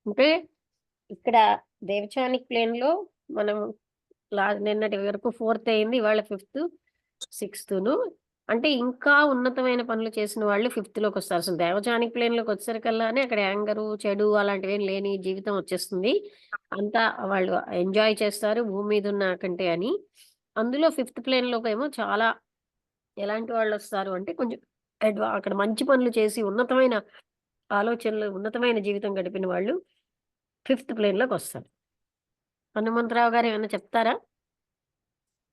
అంటే ఇక్కడ దేవచానిక్ ప్లేన్ లో మనం నిన్నటి వరకు 4th అయింది, ఇవాళ 5th 6th అంటే ఇంకా ఉన్నతమైన పనులు చేసిన వాళ్ళు 5th లోకి వస్తారు. అసలు దేవచానిక్ ప్లేన్ లోకి వచ్చేసరికల్లానే అక్కడ యాంగరు చెడు అలాంటివి ఏం లేని జీవితం వచ్చేస్తుంది. అంతా వాళ్ళు ఎంజాయ్ చేస్తారు భూమి మీద ఉన్న కంటే అని. అందులో 5th ప్లేన్ లోకి ఏమో చాలా ఎలాంటి వాళ్ళు వస్తారు అంటే కొంచెం అక్కడ మంచి పనులు చేసి ఉన్నతమైన ఆలోచనలు ఉన్నతమైన జీవితం గడిపిన వాళ్ళు 5th ప్లేన్ లోకి వస్తారు. హనుమంతరావు గారు ఏమైనా చెప్తారా?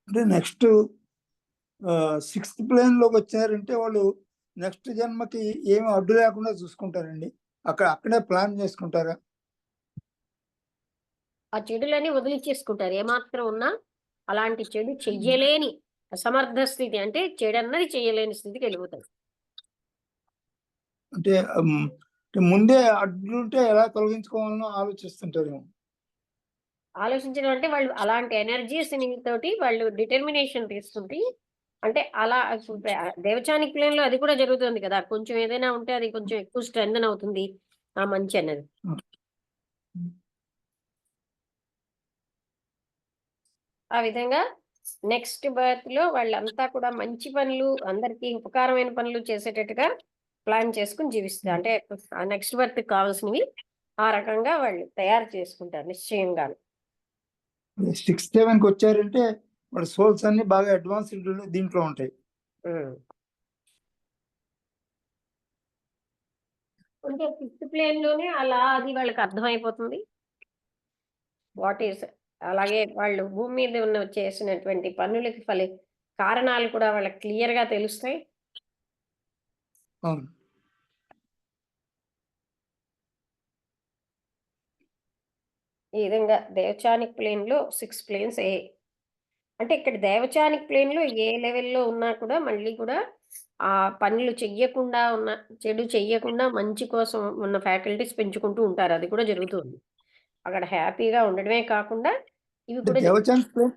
అంటే నెక్స్ట్ 6th ప్లేన్ లోకి వచ్చారంటే వాళ్ళు నెక్స్ట్ జన్మకి ఏమి అడ్డు లేకుండా చూసుకుంటారండి. అక్కడే ప్లాన్ చేసుకుంటారా? ఆ చెడులని వదిలిచ్చేసుకుంటారు. ఏమాత్రం ఉన్నా అలాంటి చెడు చెయ్యలేని అసమర్థ స్థితి, అంటే చెడన్నది చెయ్యలేని స్థితికి వెళ్ళిపోతారు. అంటే ముందే అడ్డుంటే ఎలా తొలగించుకోవాలనో ఆలోచిస్తుంటారేమో. ఆలోచించడం అంటే వాళ్ళు అలాంటి ఎనర్జీస్ తోటి వాళ్ళు డిటర్మినేషన్ తీసుకుంటే, అంటే అలా దేవచానిక్ ప్లేన్ లో అది కూడా జరుగుతుంది కదా. కొంచెం ఏదైనా ఉంటే అది కొంచెం ఎక్కువ స్ట్రెంథన్ అవుతుంది ఆ మంచి అన్నది. ఆ విధంగా నెక్స్ట్ బర్త్ లో వాళ్ళంతా కూడా మంచి పనులు, అందరికీ ఉపకారమైన పనులు చేసేటట్టుగా ప్లాన్ చేసుకుని జీవిస్తారు. అంటే ఆ నెక్స్ట్ బర్త్ కావాల్సినవి ఆ రకంగా వాళ్ళు తయారు చేసుకుంటారు నిశ్చయంగా. 6, 7కి వచ్చారంటే వాళ్ళ సోల్స్ అన్ని బాగా అడ్వాన్స్డ్ దీంట్లో ఉంటాయి. అంటే 5th ప్లేన్ లోనే అలా అది వాళ్ళకి అర్థమైపోతుంది వాట్ ఈస్. అలాగే వాళ్ళు భూమి మీద ఉన్న చేసినటువంటి పనులకి కారణాలు కూడా వాళ్ళకి క్లియర్ గా తెలుస్తాయి. అవును. ఈ విధంగా దేవచానిక్ ప్లేన్ లో 6 ప్లేన్స్ అంటే ఇక్కడ దేవచానిక్ ప్లేన్ లో ఏ లెవెల్లో ఉన్నా కూడా మళ్ళీ కూడా ఆ పనులు చెయ్యకుండా ఉన్న, చెడు చెయ్యకుండా మంచి కోసం ఉన్న ఫ్యాకల్టీస్ పెంచుకుంటూ ఉంటారు. అది కూడా జరుగుతుంది అక్కడ. హ్యాపీగా ఉండడమే కాకుండా ఇవి కూడా దేవచానిక్ ప్లేన్,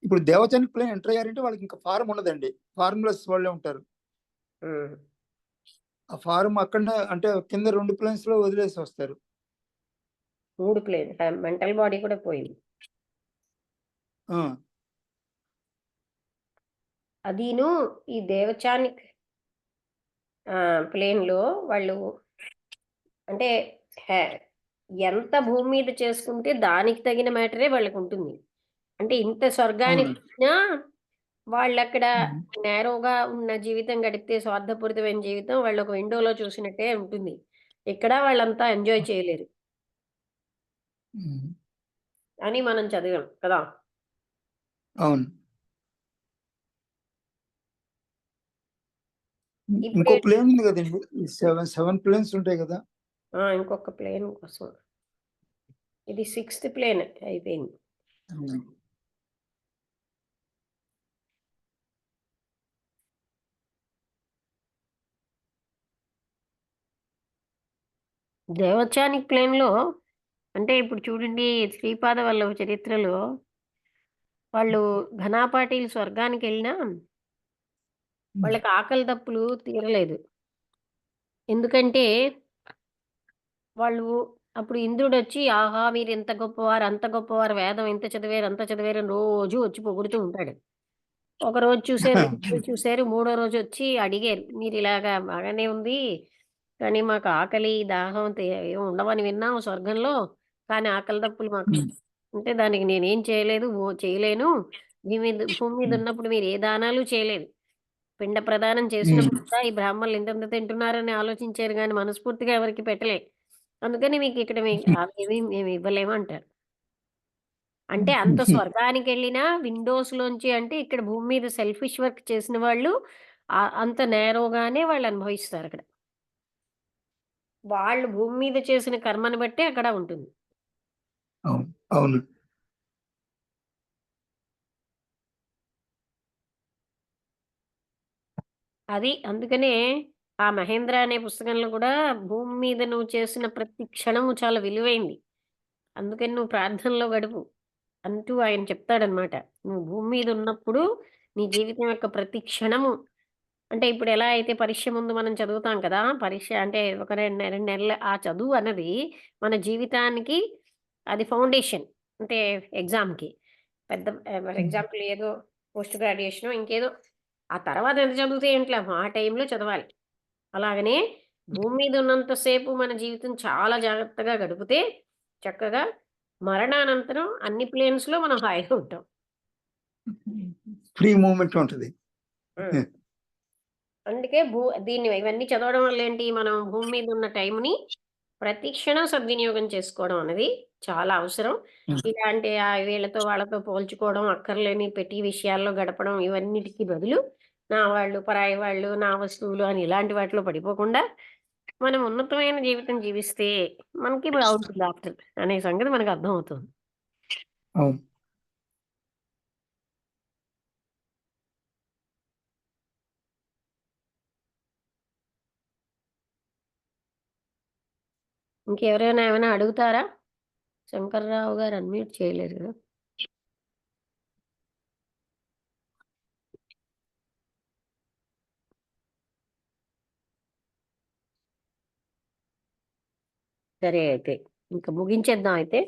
ఇప్పుడు దేవచానిక్ ప్లేన్ ఎంటర్ అయ్యారంటే వాళ్ళకి ఇంకా ఫారం ఉండదండి, ఫార్ములస్ వాళ్ళే ఉంటారు. ఆ ఫారం అక్కడ అంటే కింద 2 ప్లేన్స్ లో వదిలేసి వస్తారు. 3 ప్లేన్ మెంటల్ బాడీ కూడా పోయింది. అదీను ఈ దేవచానిక్ ప్లేన్ లో వాళ్ళు అంటే ఎంత భూమి మీద చేసుకుంటే దానికి తగిన మ్యాటరే వాళ్ళకు ఉంటుంది. అంటే ఇంత స్వర్గానికి వాళ్ళు అక్కడ నేరోగా ఉన్న జీవితం గడిపితే స్వార్థపూరితమైన జీవితం వాళ్ళు ఒక విండోలో చూసినట్టే ఉంటుంది. ఇక్కడ వాళ్ళంతా ఎంజాయ్ చేయలేరు అని మనం చదివాం కదా. అవును. ఇంకో ప్లేన్ ఉంది కదండి, 7 ప్లేన్స్ ఉంటాయి కదా. ఇంకొక ప్లేన్ కోసం ఇది 6th ప్లేన్ అయిపోయింది. దేవచానిక్ ప్లేన్ లో అంటే ఇప్పుడు చూడండి శ్రీపాద వల్లభ చరిత్రలో వాళ్ళు ఘనాపాటీలు స్వర్గానికి వెళ్ళినా వాళ్ళకి ఆకలి దప్పులు తీరలేదు. ఎందుకంటే వాళ్ళు అప్పుడు ఇంద్రుడు వచ్చి, ఆహా మీరు ఎంత గొప్పవారు అంత గొప్పవారు, వేదం ఎంత చదివారు అంత చదివారు అని రోజు వచ్చి పొగుడుతూ ఉంటాడు. ఒక రోజు చూసారు, 2 రోజు చూసారు, 3వ రోజు వచ్చి అడిగారు, మీరు ఇలాగా బాగానే ఉంది కానీ మాకు ఆకలి దాహం ఏం ఉండవని విన్నాం స్వర్గంలో, కానీ ఆకలి దప్పులు మాకు అంటే దానికి నేనేం చేయలేదు, చేయలేను. భూమి మీద ఉన్నప్పుడు మీరు ఏ దానాలు చేయలేదు, పిండ ప్రదానం చేసినప్పుడు కూడా ఈ బ్రాహ్మణులు ఇంతంత తింటున్నారని ఆలోచించారు కానీ మనస్ఫూర్తిగా ఎవరికి పెట్టలే, అందుకని మీకు ఇక్కడ అవేమి మేము ఇవ్వలేము అంటారు. అంటే అంత స్వర్గానికి వెళ్ళినా విండోస్ లోంచి, అంటే ఇక్కడ భూమి మీద సెల్ఫిష్ వర్క్ చేసిన వాళ్ళు అంత నేరోగానే వాళ్ళు అనుభవిస్తారు అక్కడ. వాళ్ళు భూమి మీద చేసిన కర్మను బట్టే అక్కడ ఉంటుంది. అవును. అది అందుకనే ఆ మహేంద్ర అనే పుస్తకంలో కూడా భూమి మీద నువ్వు చేసిన ప్రతి క్షణము చాలా విలువైంది, అందుకని నువ్వు ప్రార్థనలో గడుపు అంటూ ఆయన చెప్తాడనమాట. నువ్వు భూమి మీద ఉన్నప్పుడు నీ జీవితం యొక్క ప్రతి క్షణము అంటే ఇప్పుడు ఎలా అయితే పరీక్ష ముందు మనం చదువుతాం కదా! పరీక్ష అంటే ఒక 2 నెలలు ఆ చదువు అన్నది మన జీవితానికి అది ఫౌండేషన్. అంటే ఎగ్జామ్‌కి. పెద్ద ఫర్ ఎగ్జాంపుల్ ఏదో పోస్ట్ గ్రాడ్యుయేషనో ఇంకేదో ఆ తర్వాత ఎంత చదివితే ఏంటి లాభం? ఆ టైంలో చదవాలి. అలాగనే భూమి మీద ఉన్నంత సేపు మన జీవితం చాలా జాగ్రత్తగా గడిపితే చక్కగా మరణానంతరం అన్ని ప్లేన్స్‌లో మనం హాయిగా ఉంటాం. ఫ్రీ మూవ్‌మెంట్ ఉంటది. హ్మ్. అందుకే ఇవన్నీ చదవడం వల్లేంటి, మనం భూమి మీద ఉన్న టైంని ప్రతి క్షణం సద్వినియోగం చేసుకోవడం అనేది చాలా అవసరం. హ్మ్. ఇలాంటి వీళ్ళతో వాళ్ళతో పోల్చుకోవడం, అక్కర్లేని పెట్టి విషయాల్లో గడపడం ఇవన్నిటికి బదులు నా వాళ్ళు, పరాయి వాళ్ళు, నా వస్తువులు అని ఇలాంటి వాటిలో పడిపోకుండా, మనం ఉన్నతమైన జీవితం జీవిస్తే మనకి బావుంటుంది ఆఫ్టర్ అనే సంగతి మనకు అర్థమవుతుంది. అవును. ఇంకెవరైనా ఏమైనా అడుగుతారా? శంకర్రావు గారు అన్‌మ్యూట్ చేయలేదు కదా! సరే అయితే. ఇంక ముగించేద్దాం అయితే.